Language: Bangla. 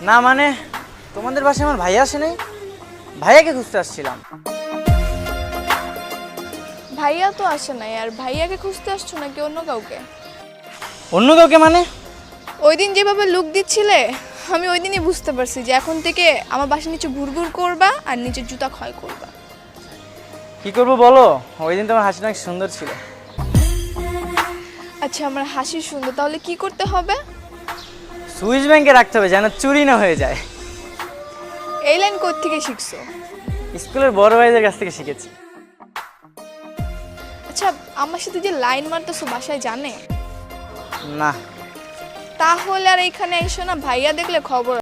না মানে তোমাদের বাসায় আমার ভাইয়া আসে নাই, ভাইয়াকে খুঁজতে আসছিলাম। ভাইয়া তো আসে নাই, আর ভাইয়াকে খুঁজতে আসছো নাকি অন্য কাউকে? অন্য কাউকে মানে? ওই দিন যেভাবে লুক দিচ্ছিলে, আমি ওই দিনই বুঝতে পারছি যে এখন থেকে আমার বাসার নিচে ঘুরঘুর করবা আর নিচের জুতা ক্ষয় করবা। কি করবো বলো, ওই দিন তোমার হাসিটা অনেক সুন্দর ছিল। আচ্ছা, আমার হাসি সুন্দর, তাহলে কি করতে হবে? সুইস ব্যাংকে রাখতে হবে যেন চুরি না হয়ে যায়। এই লাইন কোত্থেকে শিখছো? স্কুলের বড় ভাইদের কাছ থেকে শিখেছি। আচ্ছা, আমার সাথে যে লাইন মারতেছো বাসায় জানে? না। তাহলে আর এইখানে এসো না, ভাইয়া দেখলে খবর